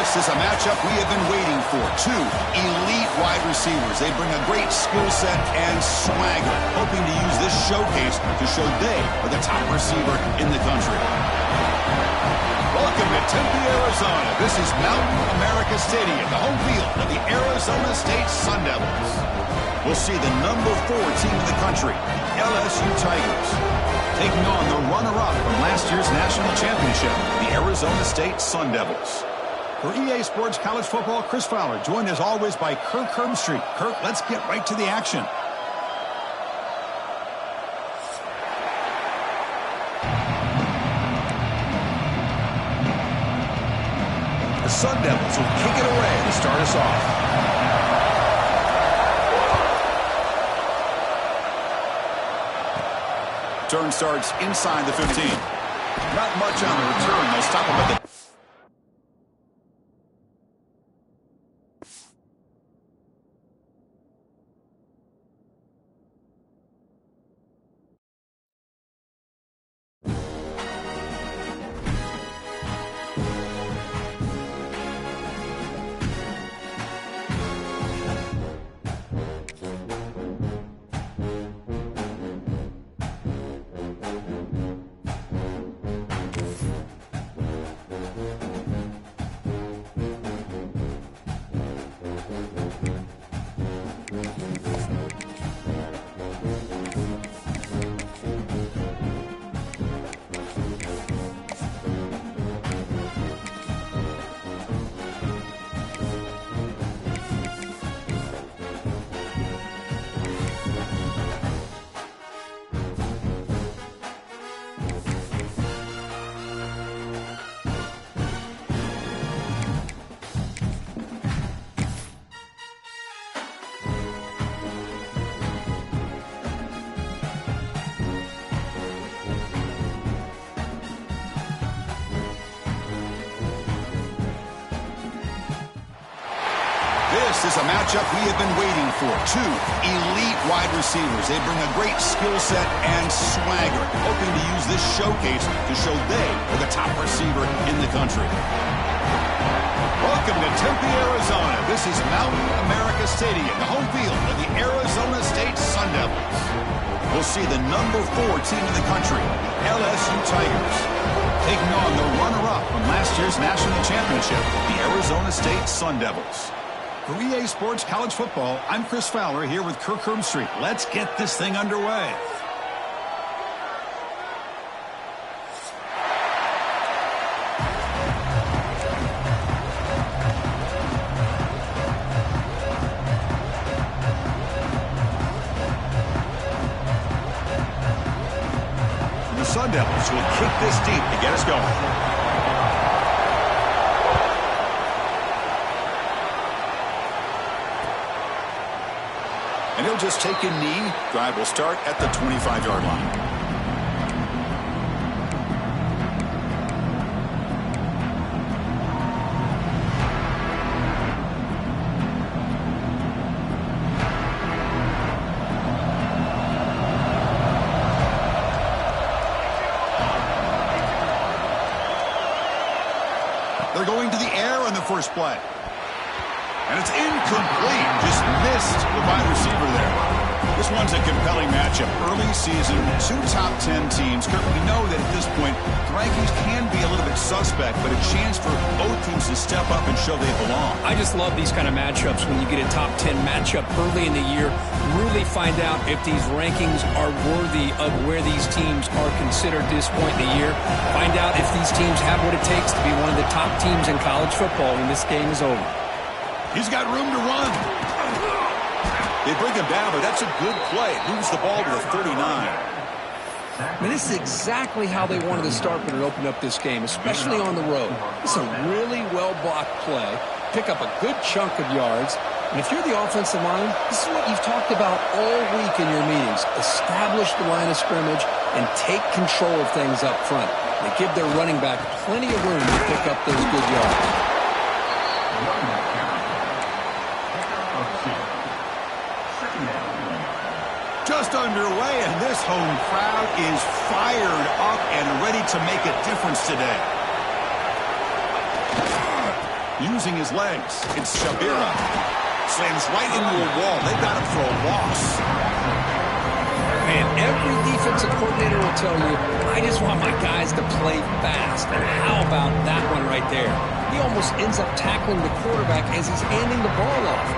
This is a matchup we have been waiting for. Two elite wide receivers. They bring a great skill set and swagger, hoping to use this showcase to show they are the top receiver in the country. Welcome to Tempe, Arizona. This is Mountain America Stadium, the home field of the Arizona State Sun Devils. We'll see the number 4 team in the country, the LSU Tigers, taking on the runner-up from last year's national championship, the Arizona State Sun Devils. For EA Sports College Football, Chris Fowler, joined as always by Kirk Herbstreit. Kirk, let's get right to the action. The Sun Devils will kick it away to start us off. Turn starts inside the 15. Not much on the return. They'll stop him at the... This is a matchup we have been waiting for. Two elite wide receivers. They bring a great skill set and swagger, hoping to use this showcase to show they are the top receiver in the country. Welcome to Tempe, Arizona. This is Mountain America Stadium, the home field of the Arizona State Sun Devils. We'll see the number 4 team in the country, LSU Tigers, taking on the runner-up from last year's national championship, the Arizona State Sun Devils. For EA Sports College Football, I'm Chris Fowler here with Kirk Herbstreit. Let's get this thing underway. The Sun Devils will kick this deep to get us going. And he'll just take a knee. Drive will start at the 25-yard line. They're going to the air on the first play. And it's incomplete. Just missed the wide receiver there. This one's a compelling matchup. Early season, 2 top 10 teams. Kirk, we know that at this point, the rankings can be a little bit suspect, but a chance for both teams to step up and show they belong. I just love these kind of matchups when you get a top 10 matchup early in the year. Really find out if these rankings are worthy of where these teams are considered at this point in the year. Find out if these teams have what it takes to be one of the top teams in college football when this game is over. He's got room to run. They bring him down, but that's a good play. Moves the ball to the 39. I mean, this is exactly how they wanted to start when it opened up this game, especially on the road. It's a really well-blocked play. Pick up a good chunk of yards. And if you're the offensive line, this is what you've talked about all week in your meetings. Establish the line of scrimmage and take control of things up front. They give their running back plenty of room to pick up those good yards. Just underway, and this home crowd is fired up and ready to make a difference today. Using his legs, it's Shabira. Slams right into a wall. They got him for a loss. Man, every defensive coordinator will tell you, I just want my guys to play fast. And how about that one right there? He almost ends up tackling the quarterback as he's handing the ball off.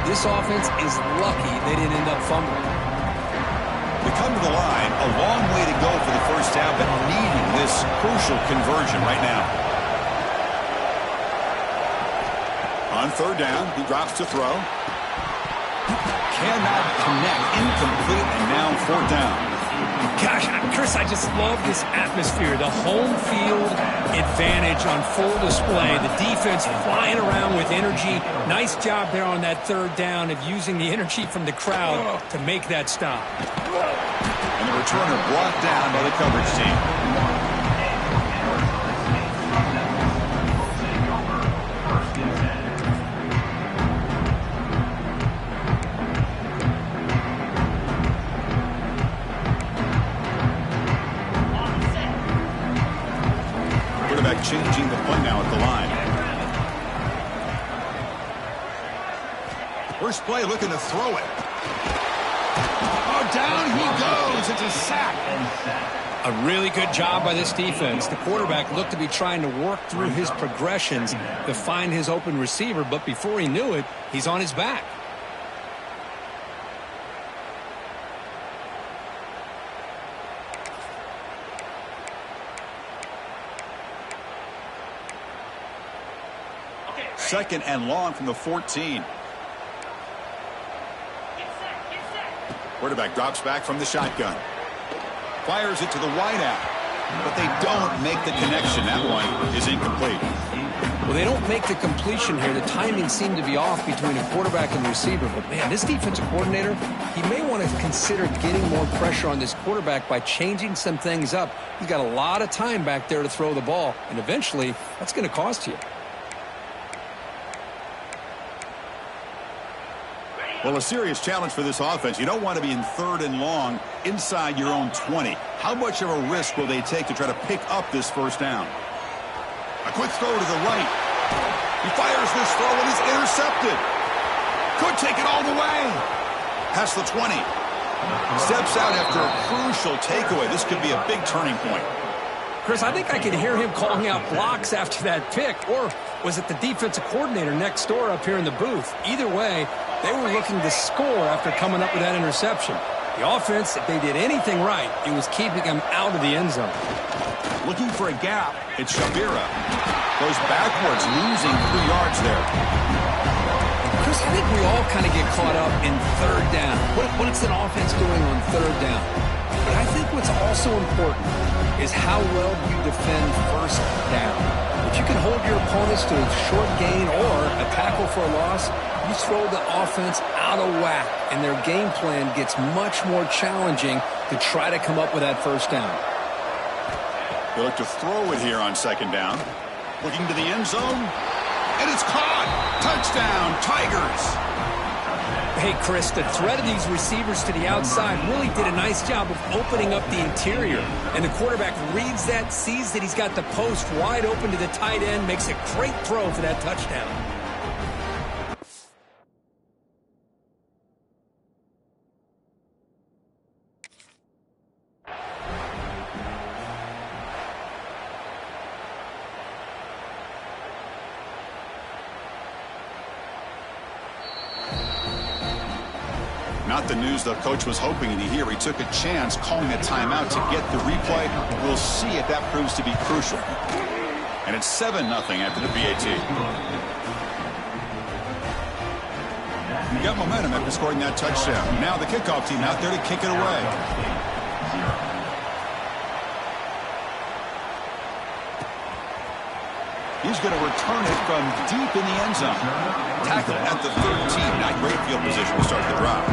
This offense is lucky they didn't end up fumbling. We come to the line, a long way to go for the first down, but needing this crucial conversion right now. On third down, he drops to throw. Cannot connect, incomplete, and now fourth down. Gosh, Chris, I just love this atmosphere. The home field advantage on full display. The defense flying around with energy. Nice job there on that third down of using the energy from the crowd to make that stop. And the returner brought down by the coverage team. Changing the play now at the line. First play looking to throw it. Oh, down he goes. It's a sack. A really good job by this defense. The quarterback looked to be trying to work through his progressions to find his open receiver, but before he knew it, he's on his back. Second and long from the 14. Quarterback drops back from the shotgun. Fires it to the wideout. But they don't make the connection. That one is incomplete. Well, they don't make the completion here. The timing seemed to be off between a quarterback and receiver. But, man, this defensive coordinator, he may want to consider getting more pressure on this quarterback by changing some things up. He's got a lot of time back there to throw the ball. And eventually, that's going to cost you. Well, a serious challenge for this offense. You don't want to be in third and long inside your own 20. How much of a risk will they take to try to pick up this first down? A quick throw to the right. He fires this throw and is intercepted. Could take it all the way. Past the 20. Steps out after a crucial takeaway. This could be a big turning point. Chris, I think I could hear him calling out blocks after that pick. Or was it the defensive coordinator next door up here in the booth? Either way, they were looking to score after coming up with that interception. The offense, if they did anything right, it was keeping them out of the end zone. Looking for a gap. It's Shabira. Goes backwards, losing 3 yards there. Chris, I think we all kind of get caught up in third down. What's an offense doing on third down? But I think what's also important is how well you defend first down. If you can hold your opponents to a short gain or a tackle for a loss, you throw the offense out of whack, and their game plan gets much more challenging to try to come up with that first down. They look to throw it here on second down. Looking to the end zone, and it's caught. Touchdown, Tigers. Hey, Chris, the threat of these receivers to the outside really did a nice job of opening up the interior. And the quarterback reads that, sees that he's got the post wide open to the tight end, makes a great throw for that touchdown. Not the news the coach was hoping to hear. He took a chance calling a timeout to get the replay. We'll see if that proves to be crucial. And it's 7-0 after the PAT. You got momentum after scoring that touchdown. Now the kickoff team out there to kick it away. He's going to return it from deep in the end zone. Tackle at the 13. Not great field position to start the drive.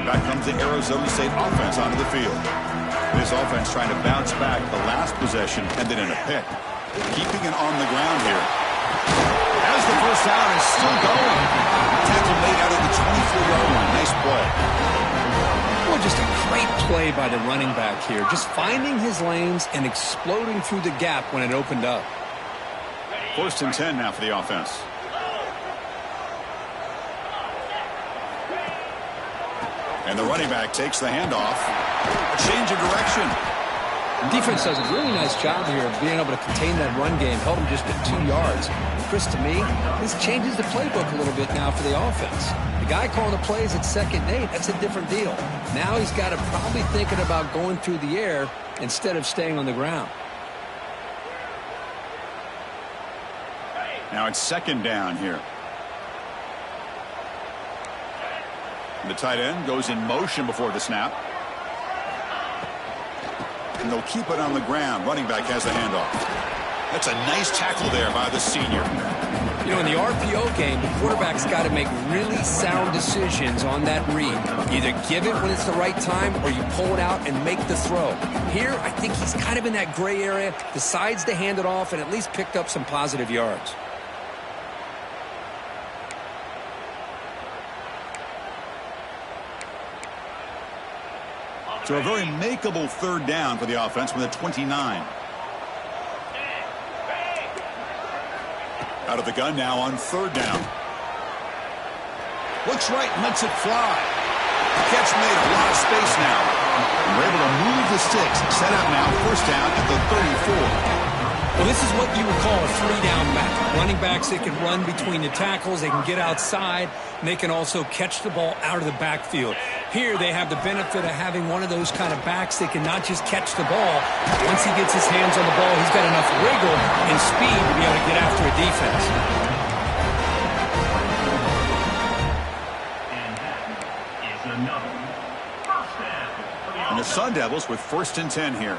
Back comes the Arizona State offense onto the field. This offense trying to bounce back. The last possession ended in a pick. Keeping it on the ground here. Has has the first down and is still going. Tackle made out of the 24-yard line. Nice play. Well, just a great play by the running back here. Just finding his lanes and exploding through the gap when it opened up. 1st and 10 now for the offense. And the running back takes the handoff. A change of direction. Defense does a really nice job here of being able to contain that run game, held him just at 2 yards. Chris, to me, this changes the playbook a little bit now for the offense. The guy calling the plays at 2nd and 8, that's a different deal. Now he's got to probably thinking about going through the air instead of staying on the ground. Now it's 2nd down here. The tight end goes in motion before the snap. And they'll keep it on the ground. Running back has the handoff. That's a nice tackle there by the senior. You know, in the RPO game, the quarterback's got to make really sound decisions on that read. Either give it when it's the right time or you pull it out and make the throw. Here, I think he's kind of in that gray area, decides to hand it off and at least picked up some positive yards. So a very makeable 3rd down for the offense from the 29. Out of the gun now on 3rd down. Looks right and lets it fly. The catch made, a lot of space now. And we're able to move the sticks. Set up now, 1st down at the 34. Well, this is what you would call a 3-down back. Running backs that can run between the tackles, they can get outside, and they can also catch the ball out of the backfield. Here they have the benefit of having one of those kind of backs that can not just catch the ball. Once he gets his hands on the ball, he's got enough wiggle and speed to be able to get after a defense. And the Sun Devils with 1st and 10 here.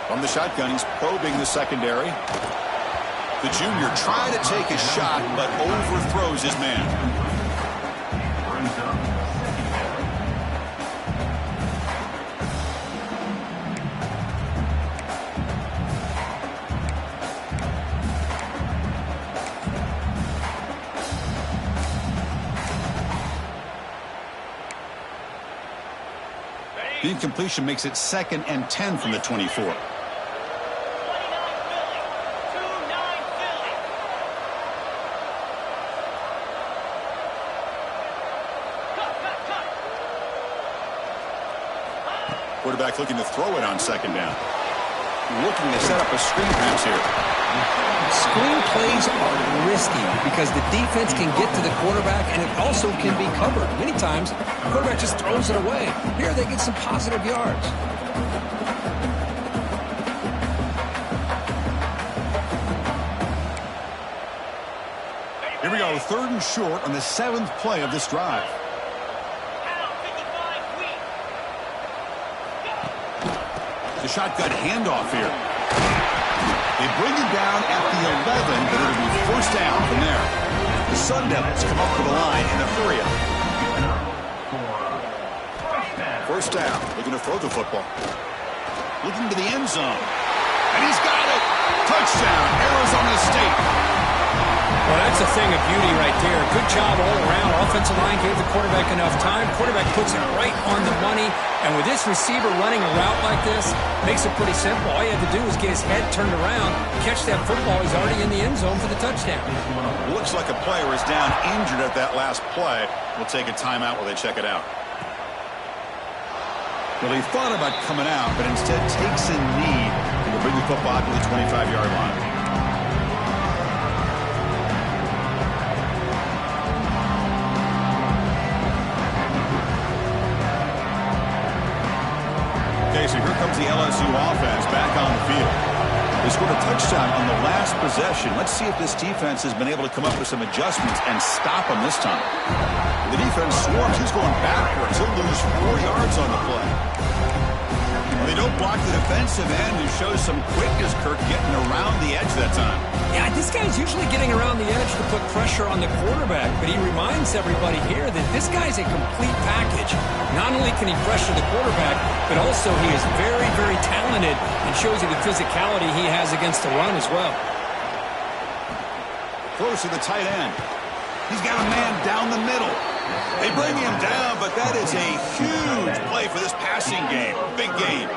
From the shotgun, he's probing the secondary. The junior trying to take a shot, but overthrows his man. The incompletion makes it 2nd and 10 from the 24. Quarterback looking to throw it on 2nd down. Looking to set up a screen pass here. Screen plays are risky because the defense can get to the quarterback and it also can be covered. Many times, the quarterback just throws it away. Here they get some positive yards. Here we go, 3rd and short on the 7th play of this drive. The shotgun handoff here. They bring it down at the 11, but it'll be 1st down from there. The Sun Devils come up to the line in a hurry-up. 1st down, looking to throw the football. Looking to the end zone. And he's got it! Touchdown, Arizona State. Well, that's a thing of beauty right there. Good job all around. Offensive line gave the quarterback enough time. Quarterback puts it right on the money. And with this receiver running a route like this, makes it pretty simple. All you have to do is get his head turned around, catch that football. He's already in the end zone for the touchdown. Looks like a player is down injured at that last play. We'll take a timeout while they check it out. Well, he thought about coming out, but instead takes a knee and will bring the football to the 25-yard line. Okay, so here comes the LSU offense back on the field. They scored a touchdown on the last possession. Let's see if this defense has been able to come up with some adjustments and stop them this time. The defense swarms. He's going backwards. He'll lose 4 yards on the play. Well, they don't block the defensive end, who shows some quickness, Kirk, getting around the edge that time. Yeah, this guy's usually getting around the edge to put pressure on the quarterback, but he reminds everybody here that this guy's a complete package. Not only can he pressure the quarterback, but also he is very, very talented and shows you the physicality he has against the run as well. Throws to the tight end. He's got a man down the middle. They bring him down, but that is a huge play for this passing game. Big game.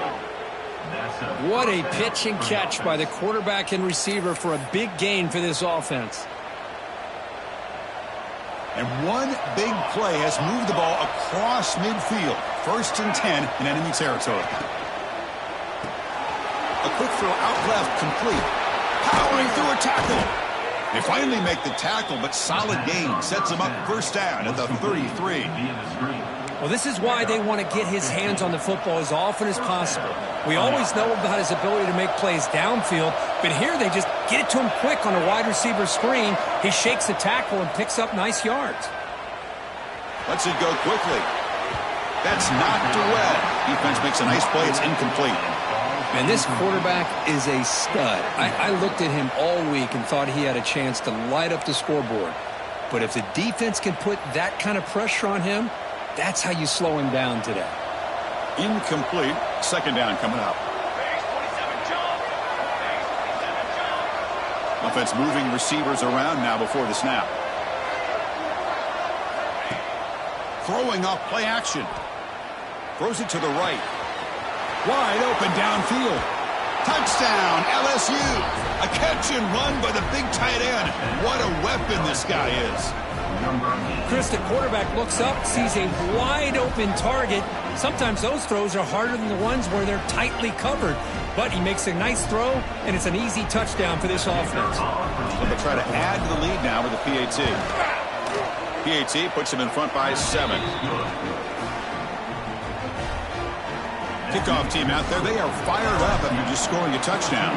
What a pitch and catch by the quarterback and receiver for a big gain for this offense. And one big play has moved the ball across midfield. 1st and 10 in enemy territory. A quick throw out left, complete. Powering through a tackle. They finally make the tackle, but solid gain sets him up 1st down at the 33. Well, this is why they want to get his hands on the football as often as possible. We always know about his ability to make plays downfield, but here they just get it to him quick on a wide receiver screen. He shakes the tackle and picks up nice yards. Lets it go quickly. That's knocked away. Defense makes a nice play. It's incomplete. And this quarterback is a stud. I looked at him all week and thought he had a chance to light up the scoreboard. But if the defense can put that kind of pressure on him, that's how you slow him down today. Incomplete. 2nd down coming up. Offense moving receivers around now before the snap. Throwing off play action. Throws it to the right. Wide open downfield. Touchdown, LSU. A catch and run by the big tight end. What a weapon this guy is. Chris, the quarterback looks up, sees a wide open target. Sometimes those throws are harder than the ones where they're tightly covered. But he makes a nice throw, and it's an easy touchdown for this offense. So they'll try to add to the lead now with the PAT. PAT puts him in front by 7. Kickoff team out there. They are fired up after just scoring a touchdown.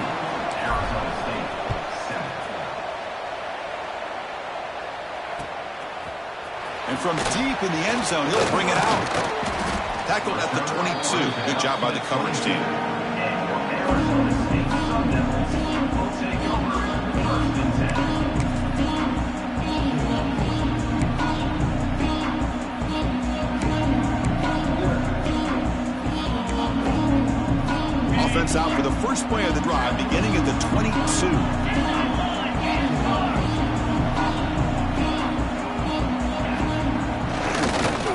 And from deep in the end zone, he'll bring it out. Tackled at the 22. Good job by the coverage team. Offense out for the first play of the drive, beginning at the 22.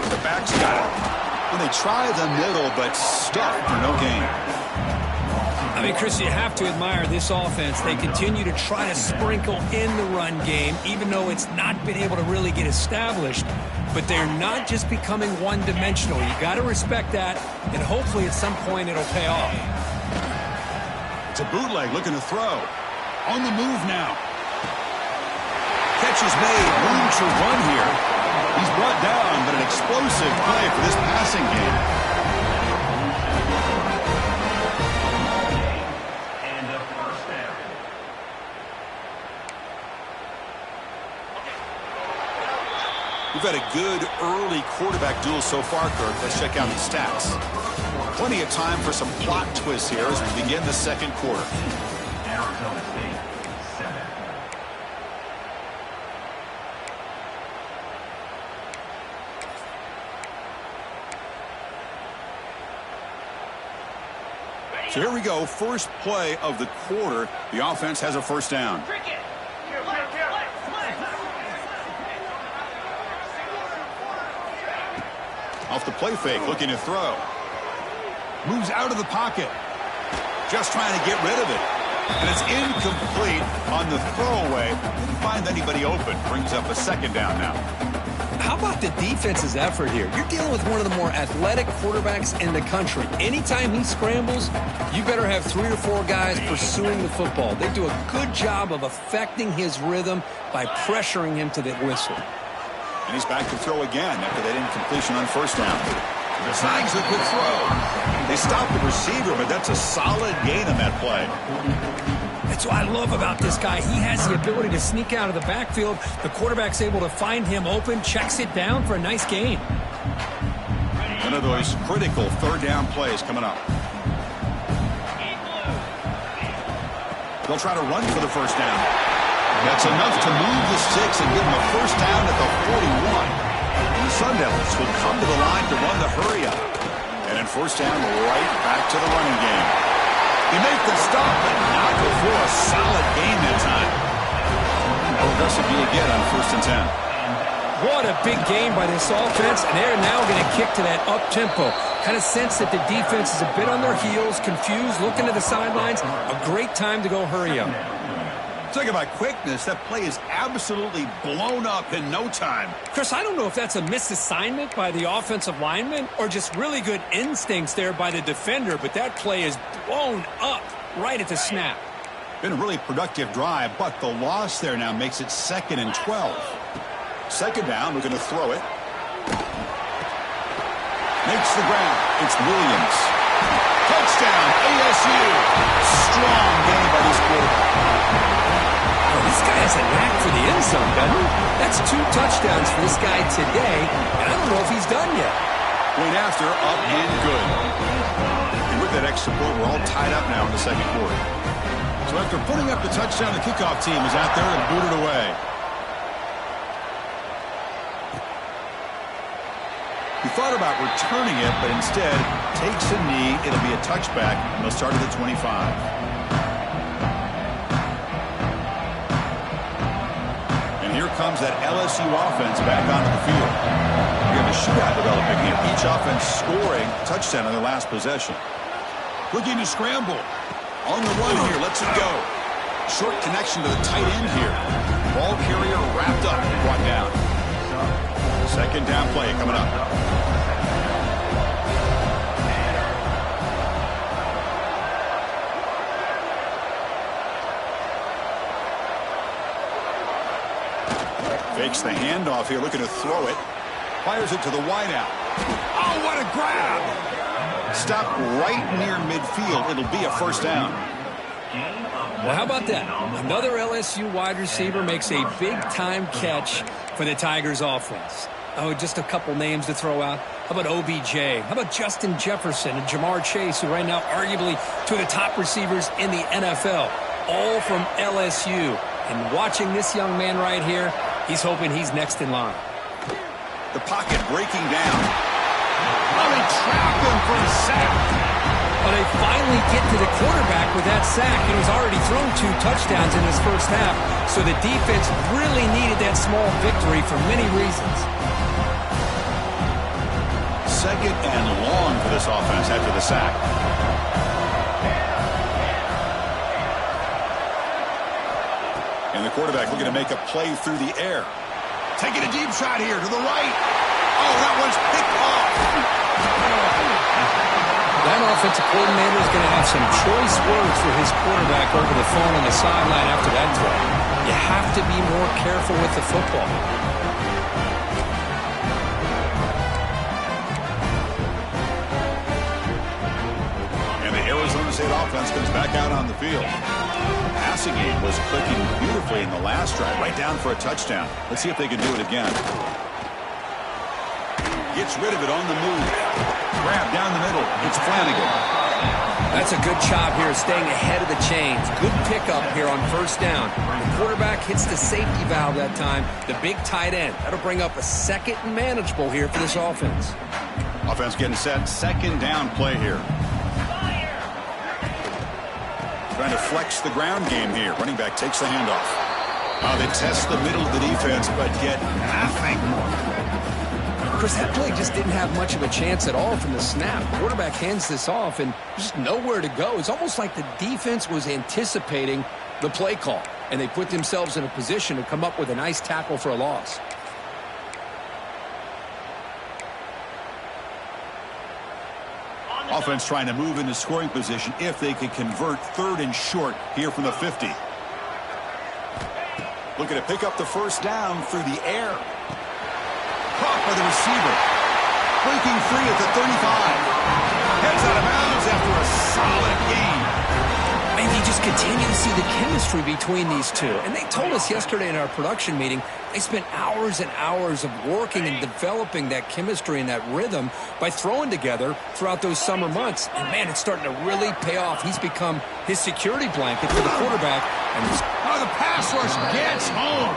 The back's got it. And they try the middle, but stuffed for no gain. I mean, Chris, you have to admire this offense. They continue to try to sprinkle in the run game, even though it's not been able to really get established. But they're not just becoming one-dimensional. You got to respect that, and hopefully at some point it'll pay off. It's a bootleg looking to throw. On the move now. Catch is made. Room to run here. He's brought down, but an explosive play for this passing game. And a 1st down. We've had a good early quarterback duel so far, Kirk. Let's check out the stats. Plenty of time for some plot twists here as we begin the 2nd quarter. Arizona State, 7. So here we go. First play of the quarter. The offense has a 1st down. Off the play fake, looking to throw. Moves out of the pocket. Just trying to get rid of it. And it's incomplete on the throwaway. Didn't find anybody open. Brings up a 2nd down now. How about the defense's effort here? You're dealing with one of the more athletic quarterbacks in the country. Anytime he scrambles, you better have 3 or 4 guys pursuing the football. They do a good job of affecting his rhythm by pressuring him to the whistle. And he's back to throw again after that incompletion on 1st down. Snags a good throw. They stop the receiver, but that's a solid gain on that play. That's what I love about this guy. He has the ability to sneak out of the backfield. The quarterback's able to find him open, checks it down for a nice gain. One of those critical 3rd down plays coming up. They'll try to run for the first down. That's enough to move the sticks and give them a first down at the 41. And the Sun Devils will come to the line to run the hurry up. And in first down, right back to the running game. They make the stop, but not before a solid gain that time. How aggressive do you get on 1st and 10? What a big game by this offense, and they're now going to kick to that up-tempo. Kind of sense that the defense is a bit on their heels, confused, looking to the sidelines. A great time to go hurry up. Talk about quickness. That play is absolutely blown up in no time. Chris, I don't know if that's a misassignment by the offensive lineman or just really good instincts there by the defender, but that play is blown up right at the snap. Been a really productive drive, but the loss there now makes it 2nd and 12. 2nd down, we're going to throw it. Makes the ground. It's Williams. Touchdown, ASU. Strong game by this quarterback. Oh, this guy has a knack for the end zone, doesn't he? That's 2 touchdowns for this guy today, and I don't know if he's done yet. Point after, up and good. And with that extra point, we're all tied up now in the 2nd quarter. So after putting up the touchdown, the kickoff team is out there and booted away. He thought about returning it, but instead takes a knee. It'll be a touchback, and they'll start at the 25. And here comes that LSU offense back onto the field. We have a shootout developing here. Each offense scoring a touchdown on their last possession. Looking to scramble. On the run here, lets it go. Short connection to the tight end here. Ball carrier wrapped up and brought down. 2nd down play coming up. Fakes the handoff here, looking to throw it. Fires it to the wideout. Oh, what a grab! Stopped right near midfield. It'll be a first down. Well, how about that? Another LSU wide receiver makes a big-time catch for the Tigers offense. Oh, just a couple names to throw out. How about OBJ? How about Justin Jefferson and Jamar Chase, who right now arguably two of the top receivers in the NFL, all from LSU. And watching this young man right here, he's hoping he's next in line. The pocket breaking down. Oh, they trap him for a sack. Well, they finally get to the quarterback with that sack. He's already thrown 2 touchdowns in his first half, so the defense really needed that small victory for many reasons. 2nd and long for this offense after the sack. And the quarterback looking to make a play through the air. Taking a deep shot here to the right. Oh, that one's picked off. That offensive coordinator is going to have some choice words for his quarterback over the phone on the sideline after that throw. You have to be more careful with the football. And the Arizona State offense comes back out on the field. The passing game was clicking beautifully in the last drive, right down for a touchdown. Let's see if they can do it again. Gets rid of it on the move. Grab down the middle. It's Flanagan. That's a good job here, staying ahead of the chains. Good pickup here on first down. The quarterback hits the safety valve that time. The big tight end. That'll bring up a 2nd and manageable here for this offense. Offense getting set. 2nd down play here. Trying to flex the ground game here. Running back takes the handoff. They test the middle of the defense, but get nothing. Chris, that play just didn't have much of a chance at all from the snap. Quarterback hands this off and just nowhere to go. It's almost like the defense was anticipating the play call, and they put themselves in a position to come up with a nice tackle for a loss. Offense trying to move into scoring position if they could convert 3rd and short here from the 50. Looking to pick up the first down through the air. Caught by the receiver. Breaking free at the 35. Heads out of bounds after a solid gain. Maybe he just just continue to see the chemistry between these two. And they told us yesterday in our production meeting, they spent hours and hours of working and developing that chemistry and that rhythm by throwing together throughout those summer months. And, man, it's starting to really pay off. He's become his security blanket for the quarterback. And the pass rush gets home.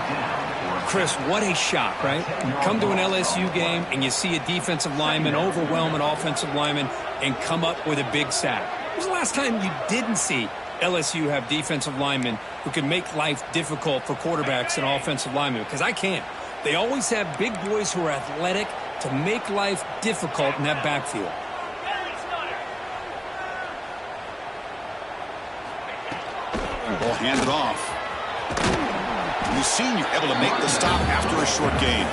Chris, what a shock, right? You come to an LSU game and you see a defensive lineman overwhelm an offensive lineman and come up with a big sack. When was the last time you didn't see LSU have defensive linemen who can make life difficult for quarterbacks and offensive linemen? Because I can't. They always have big boys who are athletic to make life difficult in that backfield. Ball handed off. The senior able to make the stop after a short gain.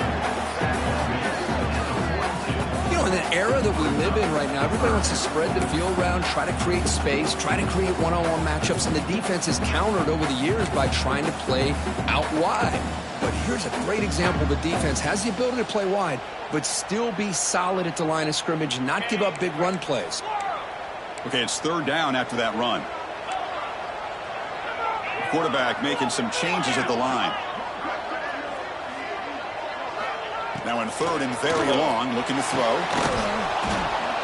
You know, in the era that we live in right now, everybody wants to spread the field around, try to create space, try to create one-on-one matchups, and the defense is countered over the years by trying to play out wide. But here's a great example. The defense has the ability to play wide, but still be solid at the line of scrimmage and not give up big run plays. Okay, it's third down after that run. Quarterback making some changes at the line. Now in third and very long, looking to throw.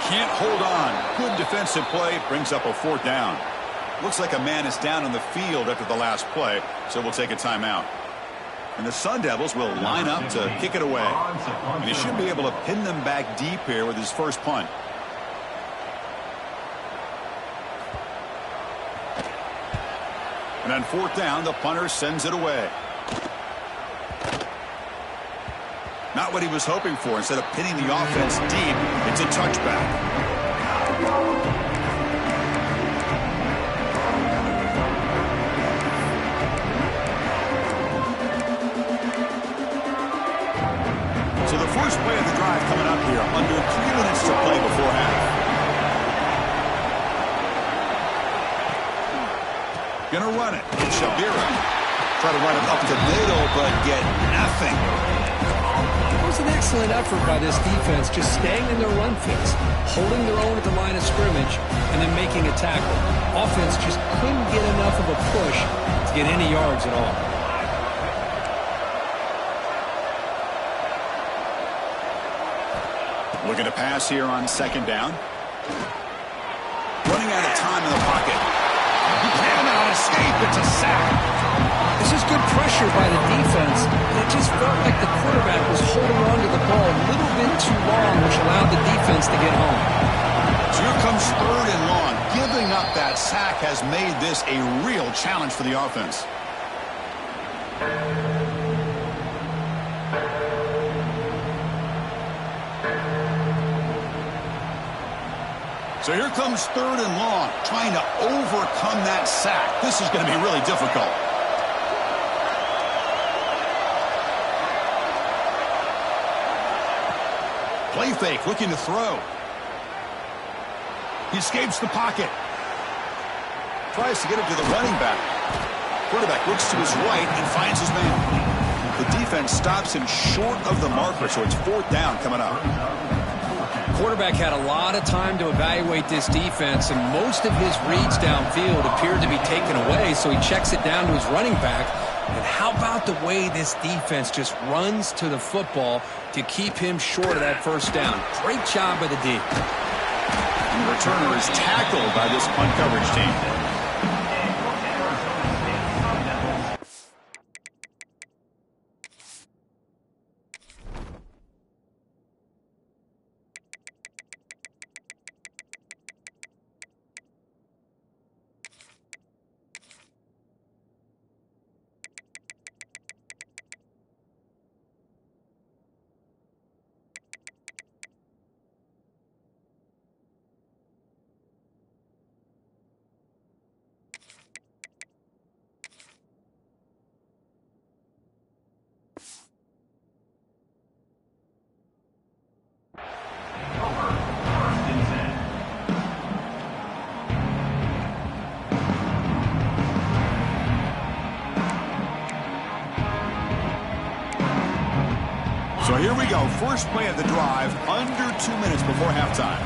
Can't hold on. Good defensive play, brings up a fourth down. Looks like a man is down on the field after the last play, so we'll take a timeout. And the Sun Devils will line up to kick it away. And he should be able to pin them back deep here with his first punt. And on fourth down, the punter sends it away. Not what he was hoping for. Instead of pinning the offense deep, it's a touchback. So the first play of the drive coming up here. Under 3 minutes to play before half. Gonna run it. It's Shabira. Try to run it up the middle, but get nothing. It was an excellent effort by this defense, just staying in their run fits, holding their own at the line of scrimmage, and then making a tackle. Offense just couldn't get enough of a push to get any yards at all. Looking to pass here on second down. Running out of time in the pocket. He cannot escape. It's a sack. This is good pressure by the defense. It just felt like the quarterback was holding on to the ball a little bit too long, which allowed the defense to get home. So here comes third and long. Giving up that sack has made this a real challenge for the offense. So here comes third and long, trying to overcome that sack. This is going to be really difficult. Play fake, looking to throw. He escapes the pocket. Tries to get it to the running back. Quarterback looks to his right and finds his man. The defense stops him short of the marker, so it's fourth down coming up. Quarterback had a lot of time to evaluate this defense, and most of his reads downfield appeared to be taken away, so he checks it down to his running back. And how about the way this defense just runs to the football to keep him short of that first down? Great job by the D. And the returner is tackled by this punt coverage team. So here we go. First play of the drive, under 2 minutes before halftime.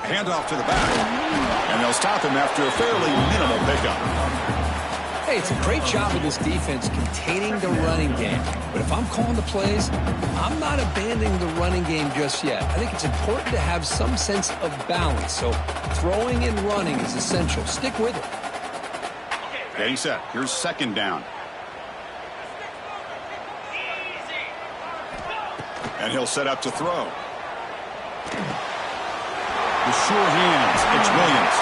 Handoff to the back. And they'll they'll stop him after a fairly minimal pickup. Hey, it's a great job of this defense containing the running game. But if I'm calling the plays, I'm not abandoning the running game just yet. I think it's important to have some sense of balance. So throwing and running is essential. Stick with it. Getting set. Here's second down. And he'll set up to throw. With sure hands, it's Williams.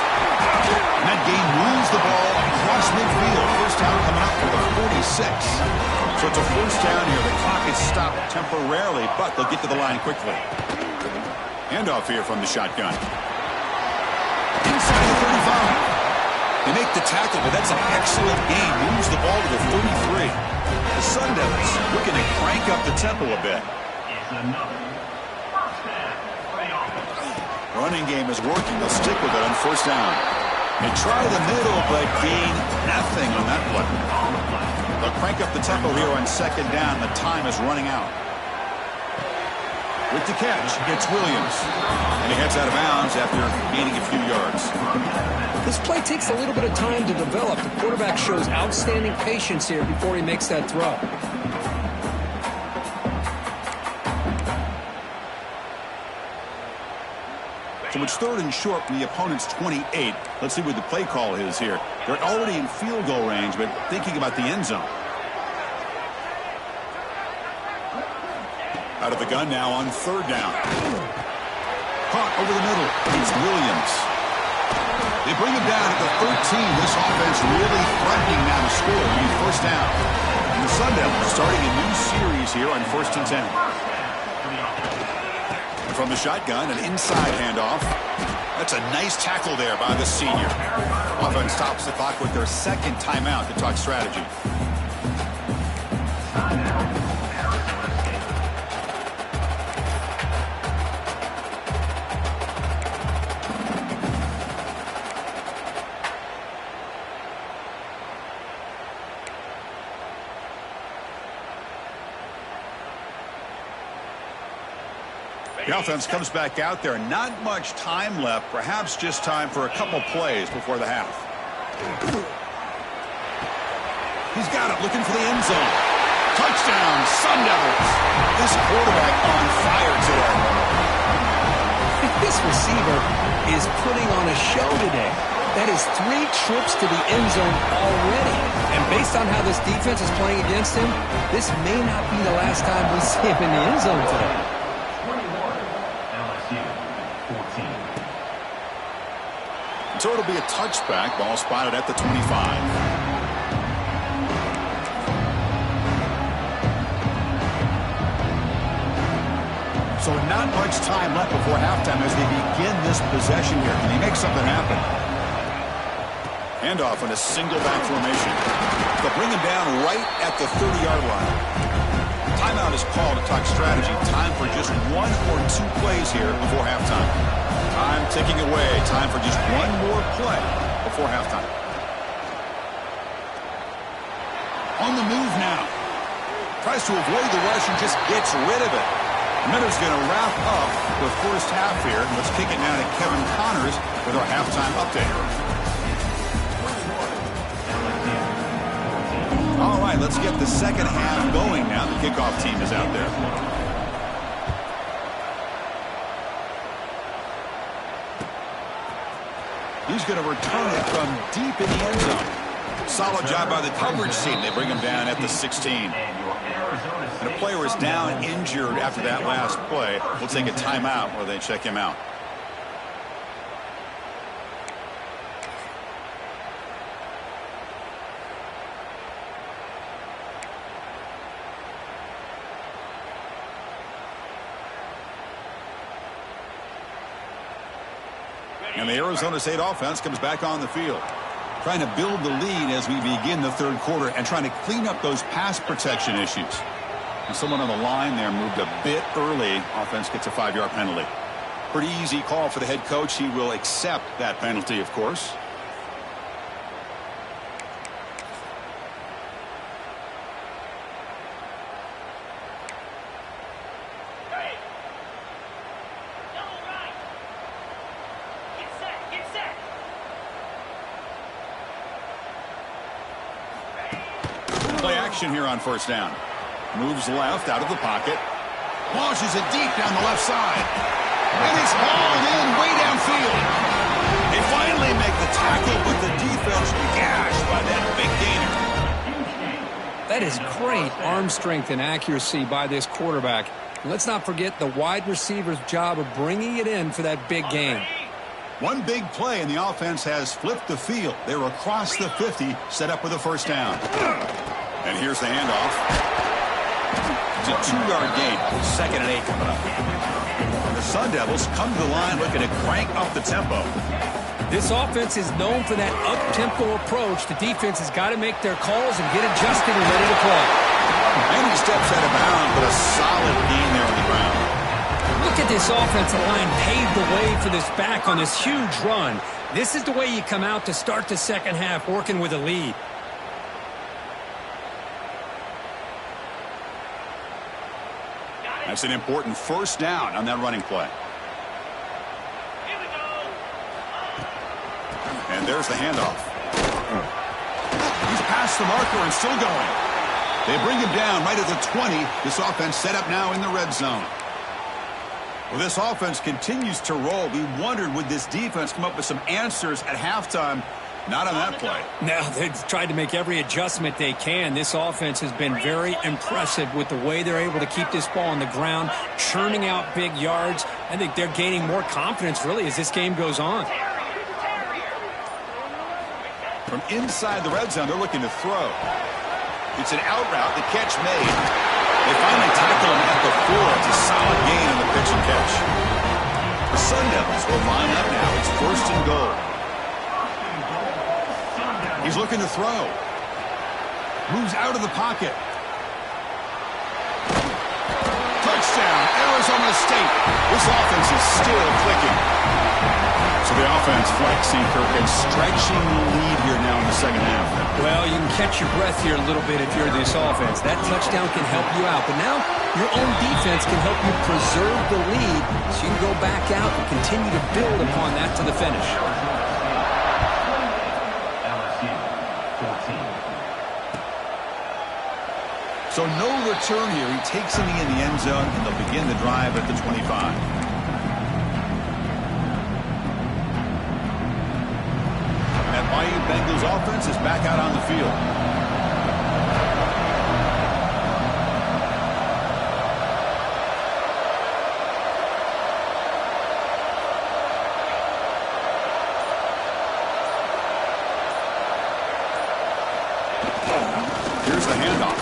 And that game moves the ball across midfield. First down coming up for the 46. So it's a first down here. The clock is stopped temporarily, but they'll get to the line quickly. Handoff here from the shotgun. Inside the 35. They make the tackle, but that's an excellent game. Moves the ball to the 33. The Sun Devils looking to crank up the tempo a bit. Running game is working. They'll stick with it on first down. They try the middle, but gain nothing on that play. They'll crank up the tempo here on second down. The time is running out. With the catch, it's Williams. And he heads out of bounds after gaining a few yards. This play takes a little bit of time to develop. The quarterback shows outstanding patience here before he makes that throw. So it's third and short from the opponent's 28. Let's see what the play call is here. They're already in field goal range, but thinking about the end zone. Out of the gun now on third down. Caught over the middle. It's Williams. They bring him down at the 13. This offense really threatening now to score on first down. And the Sun Devils starting a new series here on 1st and 10. From the shotgun, an inside handoff. That's a nice tackle there by the senior. Offense stops the clock with their second timeout to talk strategy. The offense comes back out there. Not much time left. Perhaps just time for a couple plays before the half. He's got it. Looking for the end zone. Touchdown, Sun Devils. This quarterback on fire today. This receiver is putting on a show today. That is 3 trips to the end zone already. And based on how this defense is playing against him, this may not be the last time we see him in the end zone today. So it'll be a touchback. Ball spotted at the 25. So not much time left before halftime as they begin this possession here. Can he make something happen? Handoff in a single back formation. They'll bring him down right at the 30-yard line. Timeout is called to talk strategy. Time for just 1 or 2 plays here before halftime. Time ticking away. Time for just 1 more play before halftime. On the move now. Tries to avoid the rush and just gets rid of it. Miller's going to wrap up the first half here. Let's kick it now to Kevin Connors with our halftime update. All right, let's get the second half going now. The kickoff team is out there. He's going to return it from deep in the end zone. Solid job by the coverage team. They bring him down at the 16. And a player is down injured after that last play. We'll take a timeout where they check him out. And the Arizona State offense comes back on the field. Trying to build the lead as we begin the third quarter and trying to clean up those pass protection issues. And someone on the line there moved a bit early. Offense gets a 5-yard penalty. Pretty easy call for the head coach. He will accept that penalty, of course. action here on first down. Moves left out of the pocket. Launches it deep down the left side. And it's hauled in way downfield. They finally make the tackle, but the defense gashed by that big gainer. That is great arm strength and accuracy by this quarterback. And let's not forget the wide receiver's job of bringing it in for that big gain. One big play, and the offense has flipped the field. They're across the 50, set up with a first down. And here's the handoff. It's a 2-yard gain. 2nd and 8 coming up. The Sun Devils come to the line looking to crank up the tempo. This offense is known for that up-tempo approach. The defense has got to make their calls and get adjusted and ready to play. And he steps out of bounds, but a solid gain there on the ground. Look at this offensive line paved the way for this back on this huge run. This is the way you come out to start the second half, working with a lead. That's an important first down on that running play. And there's the handoff. He's past the marker and still going. They bring him down right at the 20. This offense set up now in the red zone. Well, this offense continues to roll. We wondered, would this defense come up with some answers at halftime? Not on that play. Now, they've tried to make every adjustment they can. This offense has been very impressive with the way they're able to keep this ball on the ground, churning out big yards. I think they're gaining more confidence, really, as this game goes on. From inside the red zone, they're looking to throw. It's an out route. The catch made. They finally tackle him at the 4. It's a solid gain on the pitch and catch. The Sun Devils will line up now. It's 1st and goal. He's looking to throw. Moves out of the pocket. Touchdown, Arizona State. This offense is still clicking. So the offense flexing, Kirk, and stretching the lead here now in the second half. Well, you can catch your breath here a little bit if you're this offense. That touchdown can help you out. But now your own defense can help you preserve the lead so you can go back out and continue to build upon that to the finish. LSU 14. So no return here. He takes it in the end zone, and they'll begin the drive at the 25. Bayou Bengals offense is back out on the field. Here's the handoff.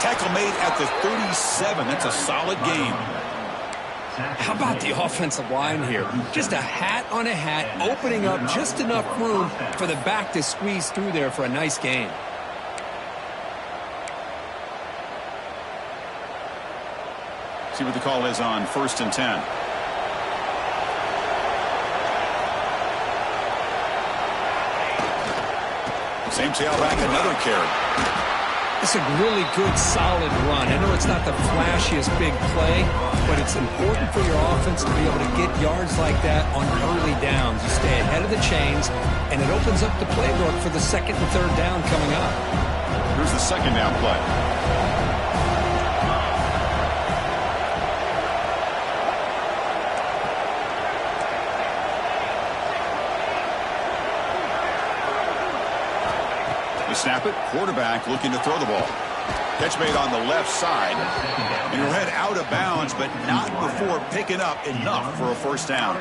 Tackle made at the 37. That's a solid gain. How about the offensive line here? Just a hat on a hat, opening up just enough room for the back to squeeze through there for a nice gain. See what the call is on 1st and 10. Same tailback, another carry. It's a really good, solid run. I know it's not the flashiest big play, but it's important for your offense to be able to get yards like that on early downs. You stay ahead of the chains, and it opens up the playbook for the 2nd and 3rd down coming up. Here's the 2nd down play. Snap it, quarterback looking to throw the ball. Catch made on the left side, and he'll head out of bounds, but not before picking up enough for a first down.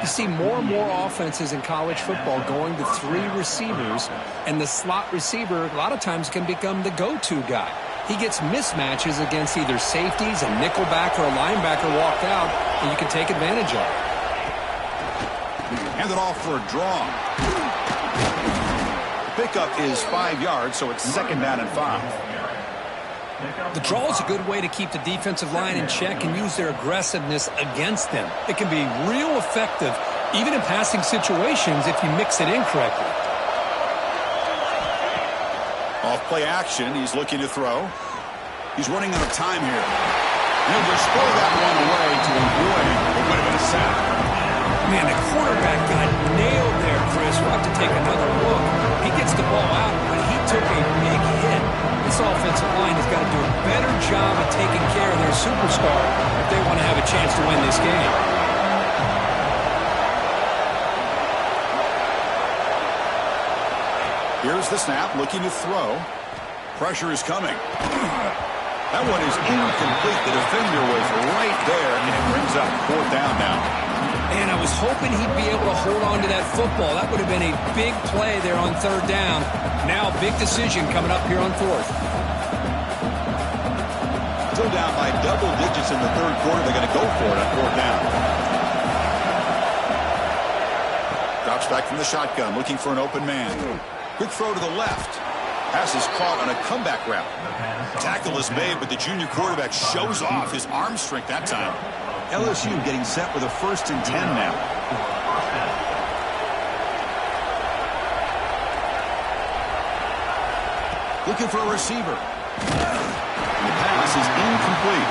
You see more and more offenses in college football going to 3 receivers, and the slot receiver a lot of times can become the go-to guy. He gets mismatches against either safeties, a nickelback, or a linebacker walked out, and you can take advantage of it. Hand it off for a draw. Pickup is 5 yards, so it's 2nd down and 5. The draw is a good way to keep the defensive line in check and use their aggressiveness against them. It can be real effective, even in passing situations, if you mix it in correctly. Off play action, he's looking to throw. He's running out of time here. And he'll just throw that one away to avoid what would have been a sack. Man, the quarterback got nailed there, Chris. about to take another look. He gets the ball out, but he took a big hit. This offensive line has got to do a better job of taking care of their superstar if they want to have a chance to win this game. Here's the snap, looking to throw. Pressure is coming. That one is incomplete. The defender was right there, and it brings up 4th down now. And I was hoping he'd be able to hold on to that football. That would have been a big play there on 3rd down. Now, big decision coming up here on 4th. Still down by double digits in the 3rd quarter. They're going to go for it on 4th down. Drops back from the shotgun, looking for an open man. Quick throw to the left. Pass is caught on a comeback route. Tackle is made, but the junior quarterback shows off his arm strength that time. LSU getting set with a 1st and 10 now. Looking for a receiver. And the pass is incomplete.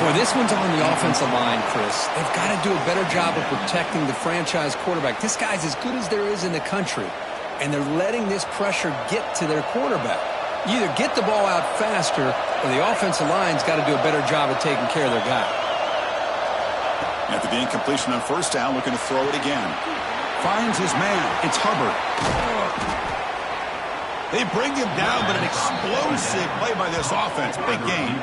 Boy, this one's on the offensive line, Chris. They've got to do a better job of protecting the franchise quarterback. This guy's as good as there is in the country, and they're letting this pressure get to their quarterback. You either get the ball out faster, or the offensive line's got to do a better job of taking care of their guy. After the incompletion on 1st down, looking to throw it again. Finds his man. It's Hubbard. They bring him down, but an explosive play by this offense. Big gain.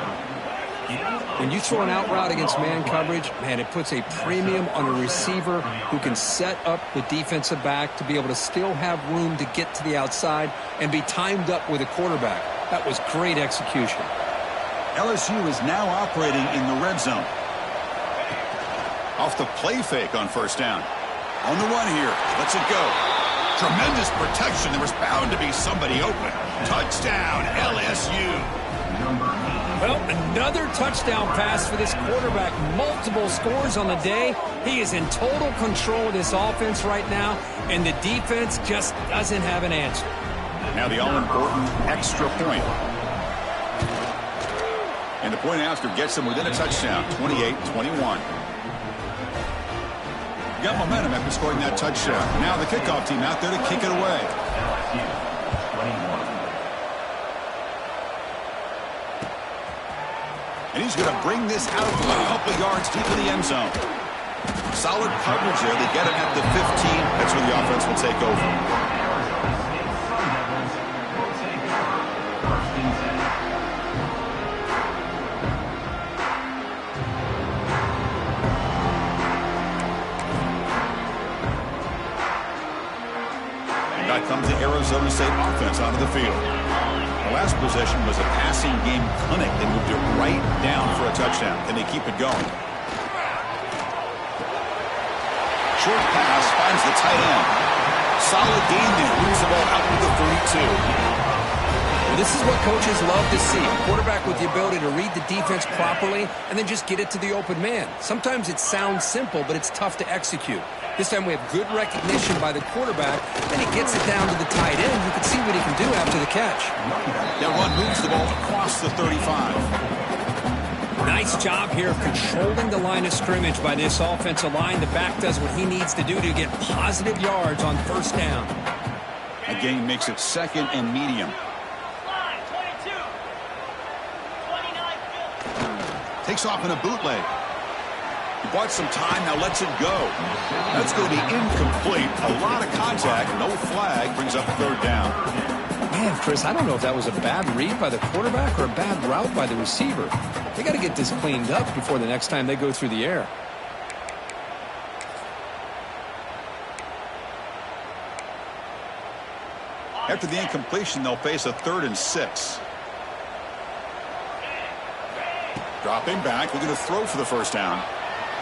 When you throw an out route against man coverage, man, it puts a premium on a receiver who can set up the defensive back to be able to still have room to get to the outside and be timed up with a quarterback. That was great execution. LSU is now operating in the red zone. Off the play fake on 1st down. On the run here. Lets it go. Tremendous protection. There was bound to be somebody open. Touchdown, LSU. Well, another touchdown pass for this quarterback. Multiple scores on the day. He is in total control of this offense right now, and the defense just doesn't have an answer. Now the all-important extra point. And the point after gets them within a touchdown, 28-21. Got momentum after scoring that touchdown. Now the kickoff team out there to kick it away. And he's going to bring this out from a couple of yards deep in the end zone. Solid coverage there. They get him at the 15. That's where the offense will take over. And that comes the Arizona State offense onto the field. The last possession was a passing game clinic. They moved it right down for a touchdown. Can they keep it going? Short pass finds the tight end. Solid gain there. Moves the ball out to the 32. Well, this is what coaches love to see. A quarterback with the ability to read the defense properly and then just get it to the open man. Sometimes it sounds simple, but it's tough to execute. This time we have good recognition by the quarterback. Then he gets it down to the tight end. You can see what he can do after the catch. That run moves the ball across the 35. Nice job here of controlling the line of scrimmage by this offensive line. The back does what he needs to do to get positive yards on 1st down. A gain makes it 2nd and medium. Takes off in a bootleg. He bought some time, now lets it go. That's going to be incomplete. A lot of contact, no flag, brings up 3rd down. Man, Chris, I don't know if that was a bad read by the quarterback or a bad route by the receiver. They got to get this cleaned up before the next time they go through the air. After the incompletion, they'll face a 3rd and 6. Dropping back, looking to throw for the 1st down.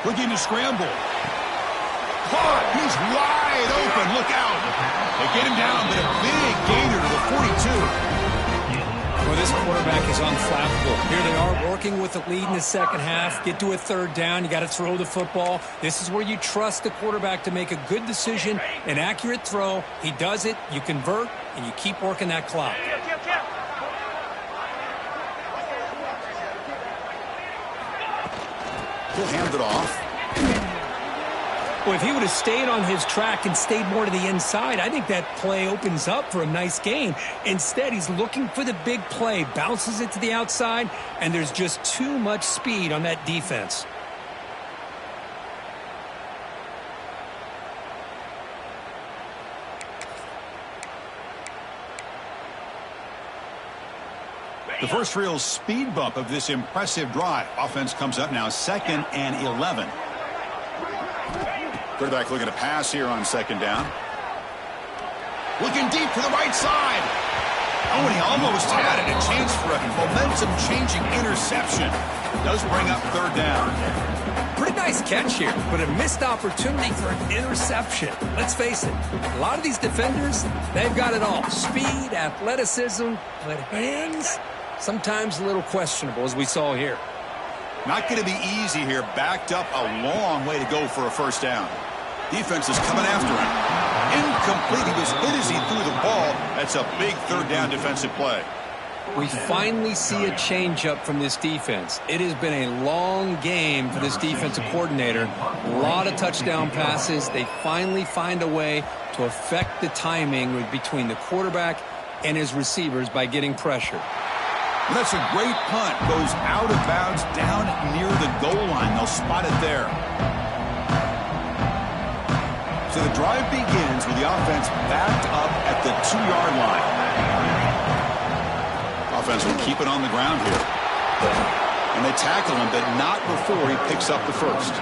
Looking to scramble. Caught. He's wide open. Look out. They get him down, but a big gainer to the 42. Well, this quarterback is unflappable. Here they are working with the lead in the 2nd half. Get to a 3rd down. You got to throw the football. This is where you trust the quarterback to make a good decision, an accurate throw. He does it. You convert, and you keep working that clock. He'll hand it off. Well, if he would have stayed on his track and stayed more to the inside, I think that play opens up for a nice gain. Instead, he's looking for the big play, bounces it to the outside, and there's just too much speed on that defense. The first real speed bump of this impressive drive. Offense comes up now 2nd and 11. Quarterback looking to pass here on 2nd down. Looking deep to the right side. Oh, and he almost had it. A chance for a momentum-changing interception. Does bring up 3rd down. Pretty nice catch here, but a missed opportunity for an interception. Let's face it, a lot of these defenders, they've got it all. Speed, athleticism, but hands, sometimes a little questionable, as we saw here. Not going to be easy here. Backed up a long way to go for a 1st down. Defense is coming after him. Incomplete. He was hit as he threw the ball. That's a big 3rd down defensive play. We finally see a change-up from this defense. It has been a long game for this defensive coordinator. A lot of touchdown passes. They finally find a way to affect the timing between the quarterback and his receivers by getting pressure. And that's a great punt. Goes out of bounds down near the goal line. They'll spot it there. So the drive begins with the offense backed up at the 2-yard line. Offense will keep it on the ground here. And they tackle him, but not before he picks up the 1st.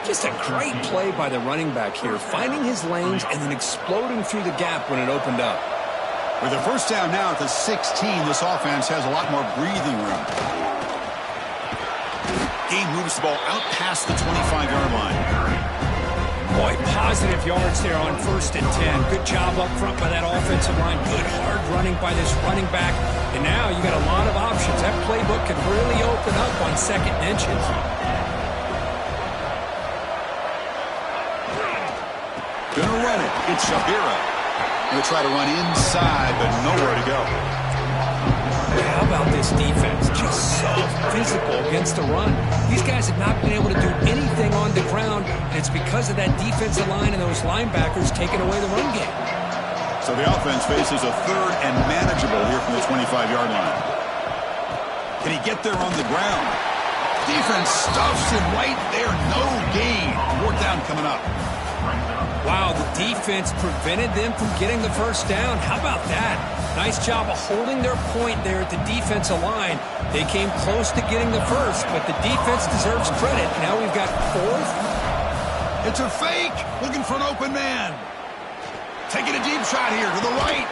Just a great play by the running back here, finding his lanes and then exploding through the gap when it opened up. With a 1st down now at the 16, this offense has a lot more breathing room. Game moves the ball out past the 25-yard line. Boy, positive yards there on 1st and 10. Good job up front by that offensive line. Good hard running by this running back. And now you got a lot of options. That playbook could really open up on 2nd and inches. Gonna run it. It's Shabira. Gonna try to run inside, but nowhere to go. How about this defense? Just so physical against the run. These guys have not been able to do anything on the ground, and it's because of that defensive line and those linebackers taking away the run game. So the offense faces a 3rd and manageable here from the 25-yard line. Can he get there on the ground? Defense stuffs him right there. No gain. 4th down coming up. Wow, the defense prevented them from getting the 1st down. How about that? Nice job of holding their point there at the defensive line. They came close to getting the 1st, but the defense deserves credit. Now we've got 4th. It's a fake. Looking for an open man. Taking a deep shot here to the right.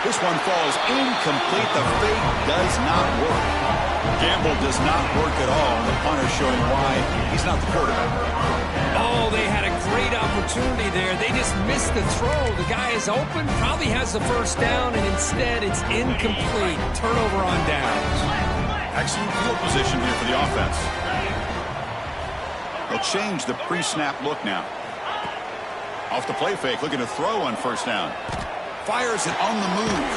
This one falls incomplete. The fake does not work. Gamble does not work at all. And the punter showing why he's not the quarterback. Oh, they had a great opportunity there. They just missed the throw. The guy is open, probably has the 1st down, and instead it's incomplete. Turnover on downs. Excellent field position here for the offense. They'll change the pre-snap look now. Off the play fake, looking to throw on 1st down. Fires it on the move.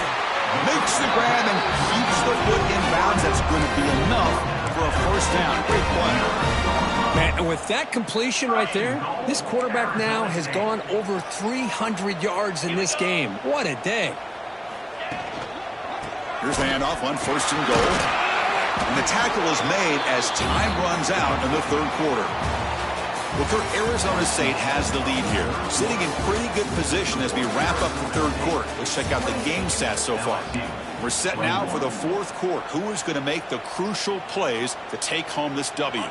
Makes the grab and keeps the foot in bounds. That's going to be enough for a 1st down. Great play. Man, and with that completion right there, this quarterback now has gone over 300 yards in this game. What a day. Here's the handoff on 1st and goal. And the tackle is made as time runs out in the 3rd quarter. Well, Kirk, Arizona State has the lead here, sitting in pretty good position as we wrap up the 3rd quarter. Let's check out the game stats so far. We're set now for the 4th quarter. Who is going to make the crucial plays to take home this W?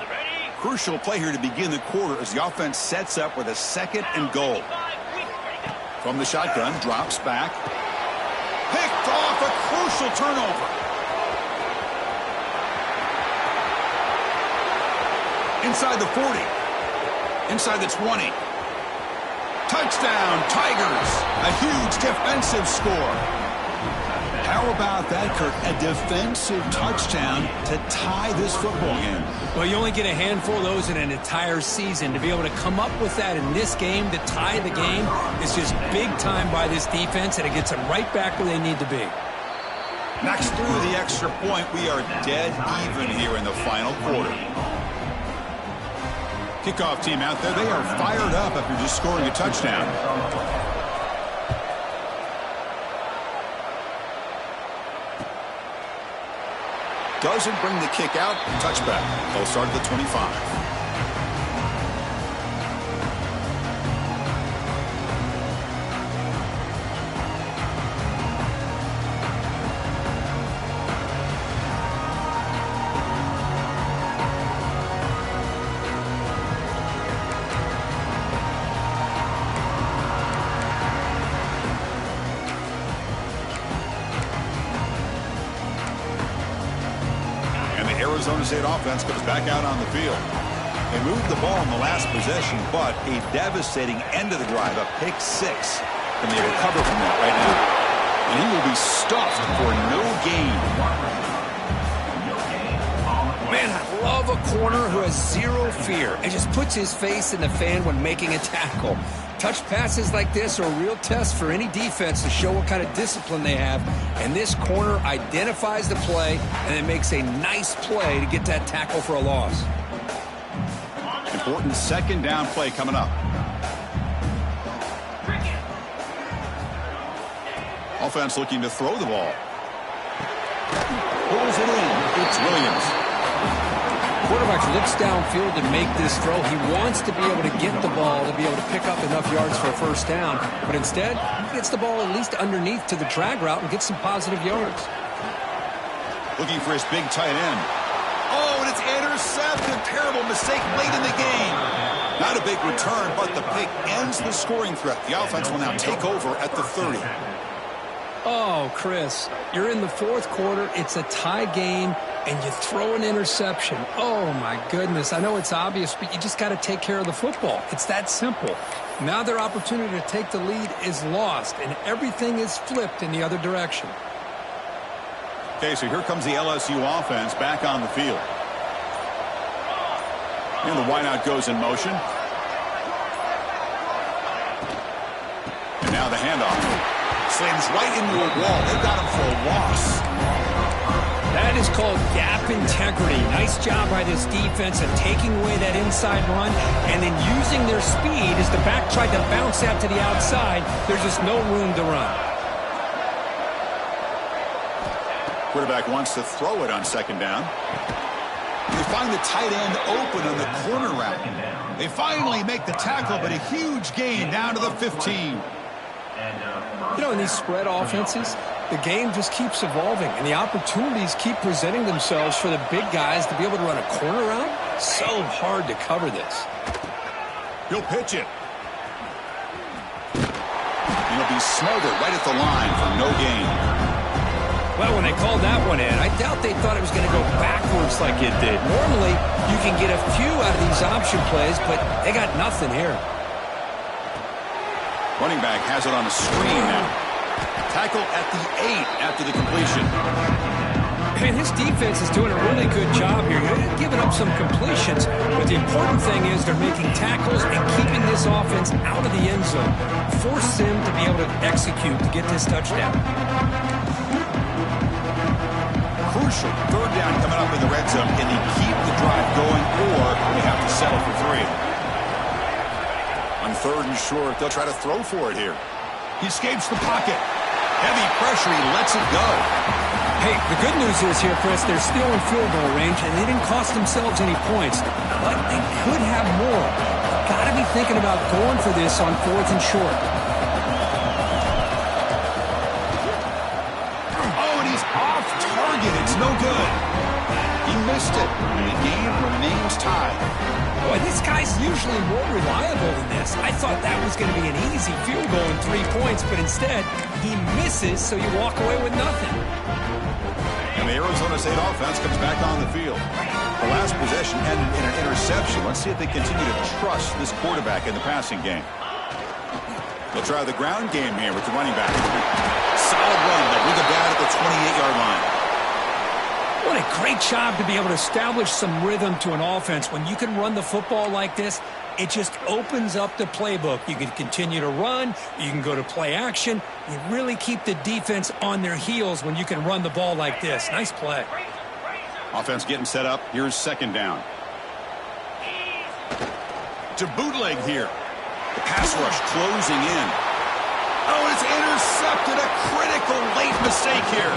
Crucial play here to begin the quarter as the offense sets up with a 2nd and goal. From the shotgun, drops back. Picked off, a crucial turnover. Inside the 40. Inside the 20. Touchdown, Tigers. A huge defensive score. How about that, Kirk? A defensive touchdown to tie this football game. Well, you only get a handful of those in an entire season. To be able to come up with that in this game, to tie the game, is just big time by this defense, and it gets them right back where they need to be. Next through the extra point, we are dead even here in the final quarter. Kickoff team out there, they are fired up after just scoring a touchdown. Doesn't bring the kick out. Touchback. They'll start at the 25. Arizona State offense comes back out on the field. They moved the ball in the last possession, but a devastating end of the drive, a pick six. And they recover from that right now. And he will be stuffed for no gain. Man, I love a corner who has zero fear and just puts his face in the fan when making a tackle. Touch passes like this are a real test for any defense to show what kind of discipline they have. And this corner identifies the play and then makes a nice play to get that tackle for a loss. Important second down play coming up. Offense looking to throw the ball. Pulls it in. It's Williams. Quarterback looks downfield to make this throw. He wants to be able to get the ball to be able to pick up enough yards for a first down. But instead, he gets the ball at least underneath to the drag route and gets some positive yards. Looking for his big tight end. Oh, and it's intercepted. Terrible mistake late in the game. Not a big return, but the pick ends the scoring threat. The offense will now take over at the 30. Oh, Chris, you're in the fourth quarter. It's a tie game, and you throw an interception. Oh, my goodness. I know it's obvious, but you just got to take care of the football. It's that simple. Now their opportunity to take the lead is lost, and everything is flipped in the other direction. Okay, so here comes the LSU offense back on the field. And the wideout goes in motion. And now the handoff. Slams right into a wall. They've got him for a loss. That is called gap integrity. Nice job by this defense of taking away that inside run and then using their speed as the back tried to bounce out to the outside. There's just no room to run. Quarterback wants to throw it on second down. They find the tight end open on the corner route. They finally make the tackle, but a huge gain down to the 15. You know, in these spread offenses, the game just keeps evolving, and the opportunities keep presenting themselves for the big guys to be able to run a corner route. So hard to cover this. He'll pitch it. He'll be smothered right at the line for no gain. Well, when they called that one in, I doubt they thought it was going to go backwards like it did. Normally, you can get a few out of these option plays, but they got nothing here. Running back has it on a screen now. Tackle at the 8 after the completion. Man, his defense is doing a really good job here. They're giving up some completions, but the important thing is they're making tackles and keeping this offense out of the end zone. Force them to be able to execute to get this touchdown. Crucial third down coming up in the red zone. Can they keep the drive going, or they have to settle for 3? On third and short, they'll try to throw for it here. He escapes the pocket. Heavy pressure, he lets it go. Hey, the good news is here, Chris, they're still in field goal range, and they didn't cost themselves any points. But they could have more. Got to be thinking about going for this on fourth and short. Oh, and he's off target. It's no good. He missed it, and the game remains tied. Boy, this guy's usually more reliable than this. I thought that was going to be an easy field goal and 3 points, but instead, he misses, so you walk away with nothing. And the Arizona State offense comes back on the field. The last possession ended in an interception. Let's see if they continue to trust this quarterback in the passing game. They'll try the ground game here with the running back. Solid run. They'll bring it down at the 28-yard line. What a great job to be able to establish some rhythm to an offense. When you can run the football like this, it just opens up the playbook. You can continue to run. You can go to play action. You really keep the defense on their heels when you can run the ball like this. Nice play. Offense getting set up. Here's second down. to bootleg here. The pass rush closing in. Oh, it's intercepted. A critical late mistake here.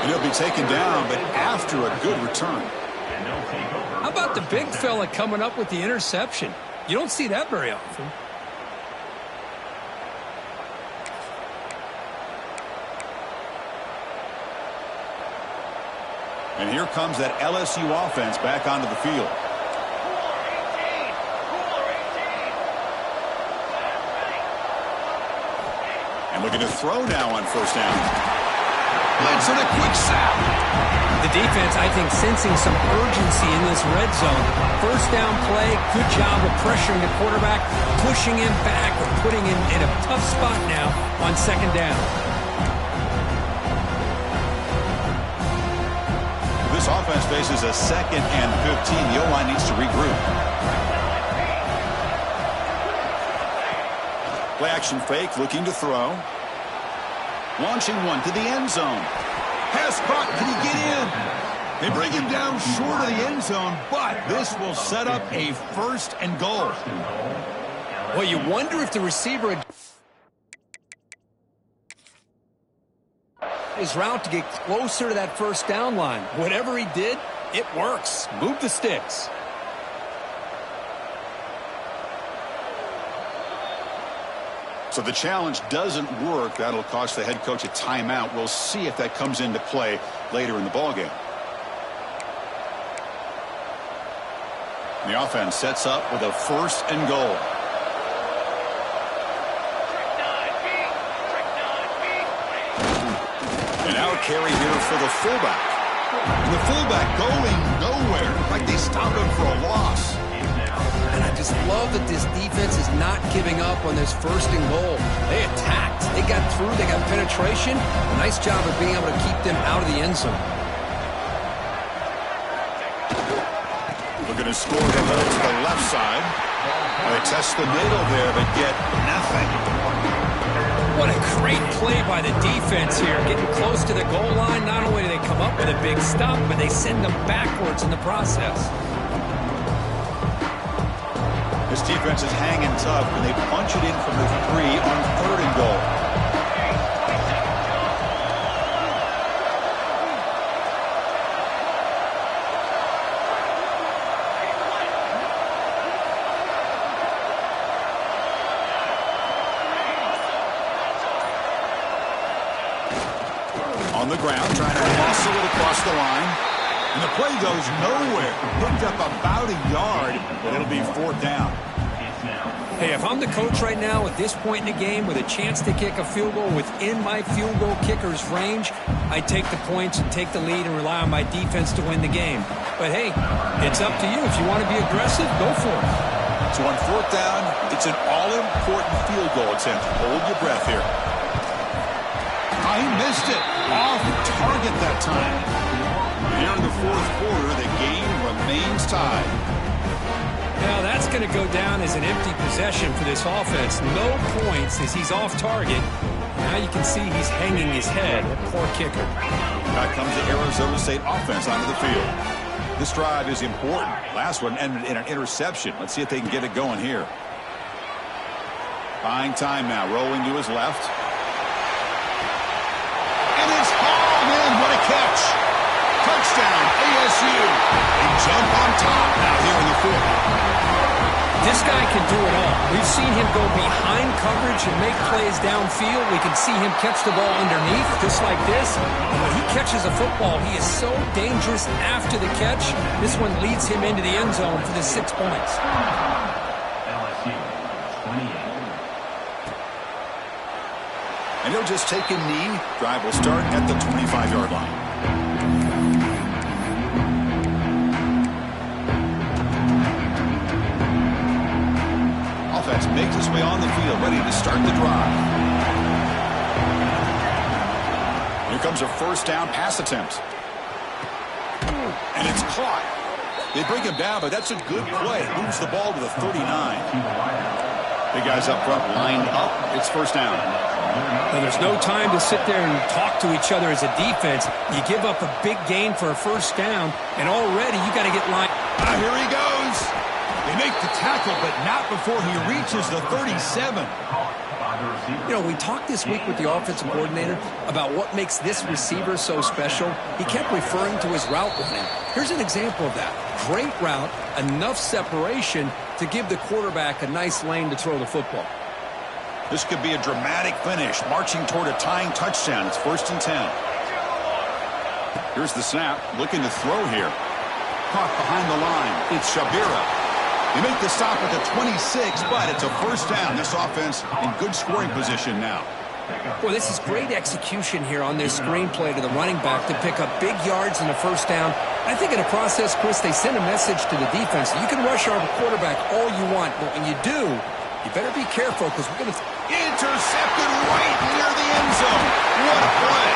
And he'll be taken down, but after a good return. How about the big fella coming up with the interception? You don't see that very often. And here comes that LSU offense back onto the field. And looking to throw now on first down. Blitz and a quick sack. The defense, I think, sensing some urgency in this red zone. First down play, good job of pressuring the quarterback, pushing him back, or putting him in a tough spot now on second down. This offense faces a 2nd and 15. The O-line needs to regroup. Play action fake, looking to throw. Launching one to the end zone. Pass caught. Can he get in? They bring him down short of the end zone, but this will set up a 1st and goal. Well, you wonder if the receiver his route to get closer to that first down line. Whatever he did, it works. Move the sticks. So the challenge doesn't work. That'll cost the head coach a timeout. We'll see if that comes into play later in the ballgame. The offense sets up with a 1st and goal. And now a carry here for the fullback. And the fullback going nowhere. Like they stopped him for a loss. And I just love that this defense is not giving up on this 1st and goal. They attacked. They got through. They got penetration. A nice job of being able to keep them out of the end zone. Looking to score the ball to the left side. They test the middle there, but get nothing. What a great play by the defense here. Getting close to the goal line. Not only do they come up with a big stop, but they send them backwards in the process. This defense is hanging tough when they punch it in from the 3 on 3rd and goal. On the ground, trying to muscle it across the line. And the play goes nowhere. Picked up about a yard, but it'll be 4th down. Hey, if I'm the coach right now at this point in the game with a chance to kick a field goal within my field goal kicker's range, I take the points and take the lead and rely on my defense to win the game. But hey, it's up to you. If you want to be aggressive, go for it. So on 4th down, it's an all-important field goal attempt. Hold your breath here. He missed it. Off target that time. Here in the 4th quarter, the game remains tied. Now that's going to go down as an empty possession for this offense. No points as he's off target. Now you can see he's hanging his head. Poor kicker. Back comes the Arizona State offense onto the field. This drive is important. Last one ended in an interception. Let's see if they can get it going here. Buying time now. Rolling to his left. And it's hauled in. What a catch. Touchdown, ASU. They jump on top now here in the 4th. This guy can do it all. We've seen him go behind coverage and make plays downfield. We can see him catch the ball underneath, just like this. And when he catches a football, he is so dangerous after the catch. This one leads him into the end zone for the 6 points. LSU, 28. And he'll just take a knee. Drive will start at the 25-yard line. Offense makes its way on the field, ready to start the drive. Here comes a 1st down pass attempt. And it's caught. They bring him down, but that's a good play. Moves the ball to the 39. Big guys up front lined up. It's 1st down. And there's no time to sit there and talk to each other as a defense. You give up a big gain for a 1st down, and already you got to get lined. Here he goes. They make the tackle, but not before he reaches the 37. You know, we talked this week with the offensive coordinator about what makes this receiver so special. He kept referring to his route running. Here's an example of that. Great route, enough separation to give the quarterback a nice lane to throw the football. This could be a dramatic finish, marching toward a tying touchdown. It's 1st and 10. Here's the snap, looking to throw here. Caught behind the line. It's Shabira. They make the stop at the 26, but it's a 1st down. This offense in good scoring position now. Boy, this is great execution here on this screenplay to the running back to pick up big yards in the 1st down. I think in the process, Chris, they send a message to the defense. You can rush our quarterback all you want, but when you do, you better be careful because we're going to... Intercepted right near the end zone. What a play.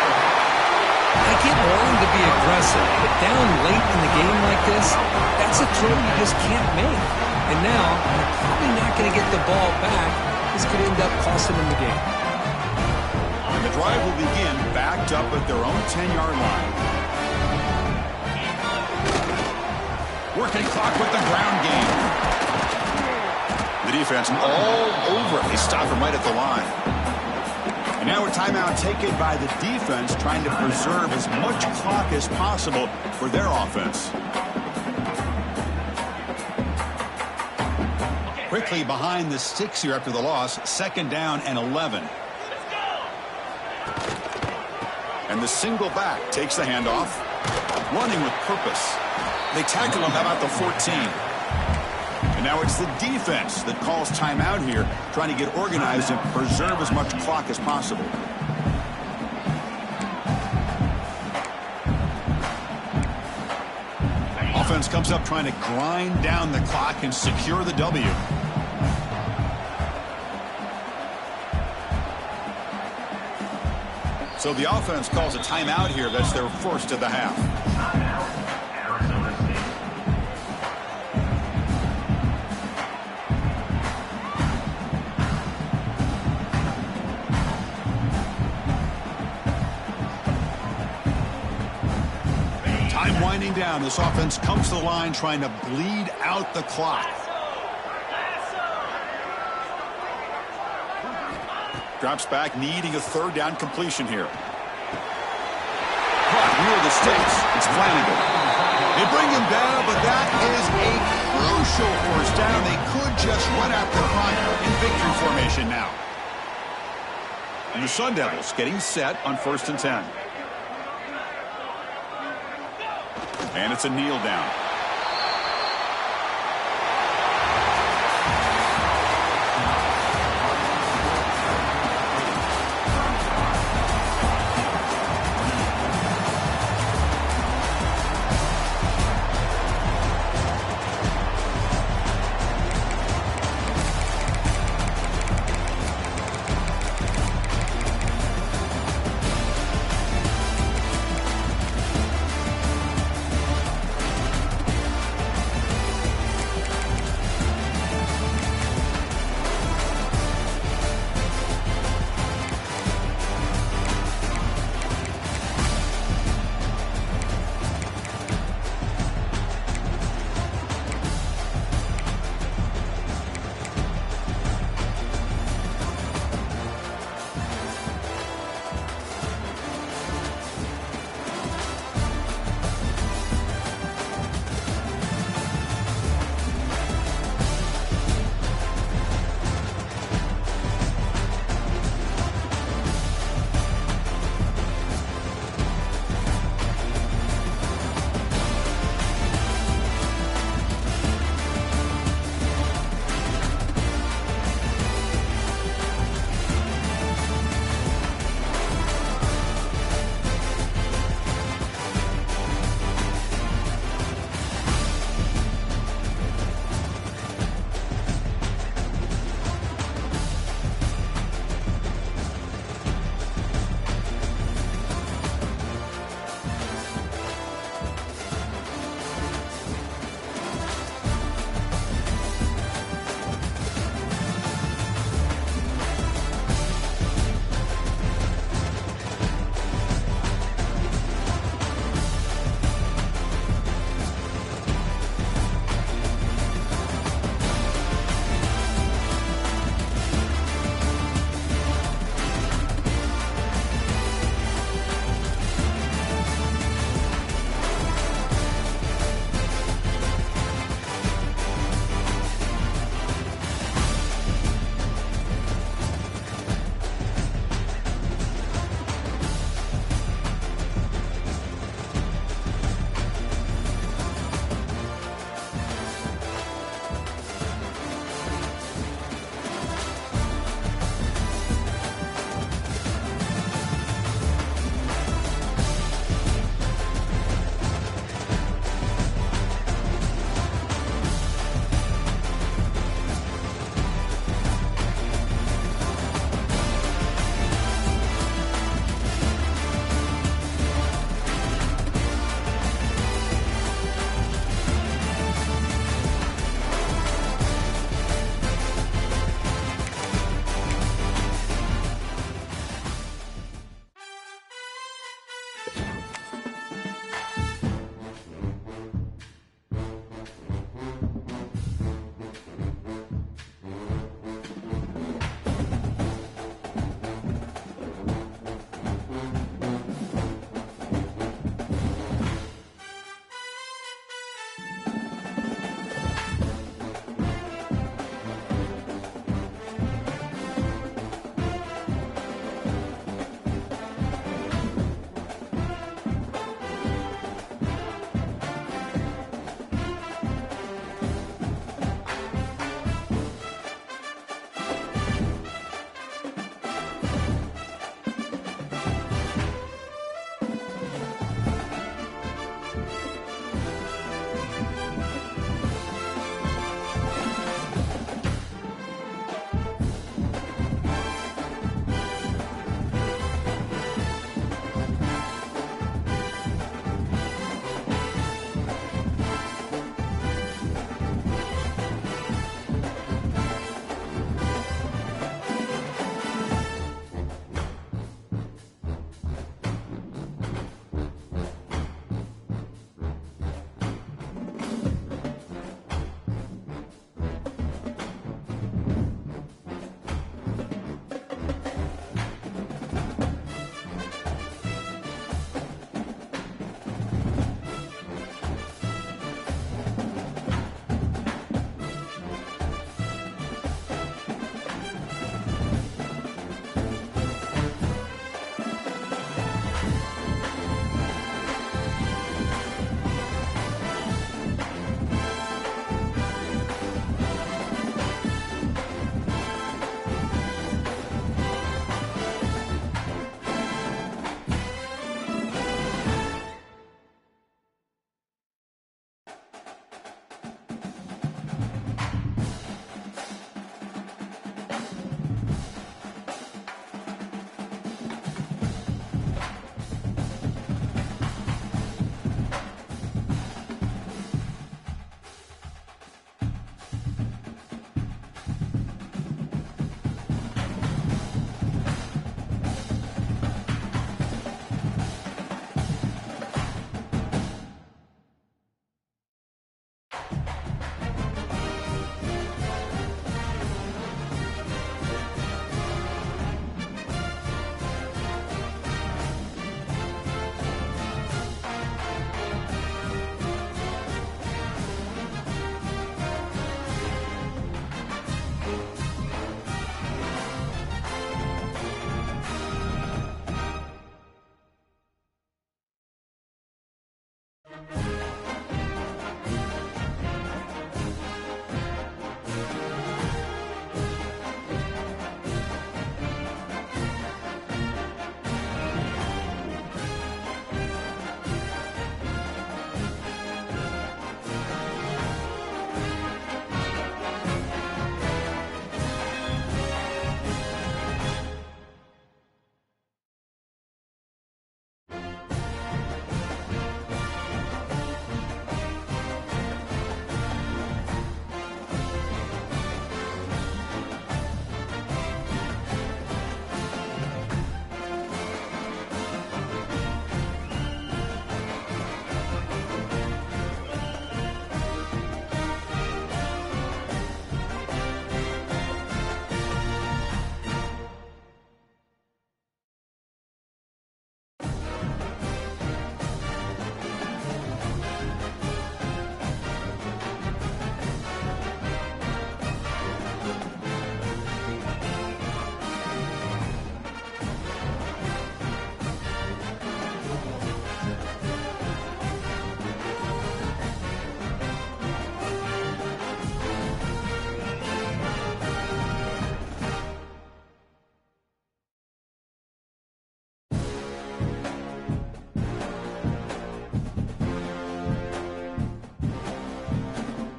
I get wanting to be aggressive, but down late in the game like this, that's a throw you just can't make. And now, you're probably not going to get the ball back. This could end up costing them the game. And the drive will begin backed up at their own 10-yard line. Working clock with the ground game. The defense all over it. They stop him right at the line. And now a timeout taken by the defense, trying to preserve as much clock as possible for their offense. Quickly behind the sticks here after the loss. 2nd down and 11. And the single back takes the handoff. Running with purpose. They tackle him about the 14. And now it's the defense that calls timeout here, trying to get organized and preserve as much clock as possible. Offense comes up trying to grind down the clock and secure the W. So the offense calls a timeout here. That's their 1st of the half. Time winding down. This offense comes to the line trying to bleed out the clock. Drops back, needing a 3rd down completion here. Caught near the sticks. It's Flanagan. They bring him down, but that is a crucial 1st down. They could just run out the clock in victory formation now. And the Sun Devils getting set on 1st and 10. And it's a kneel down.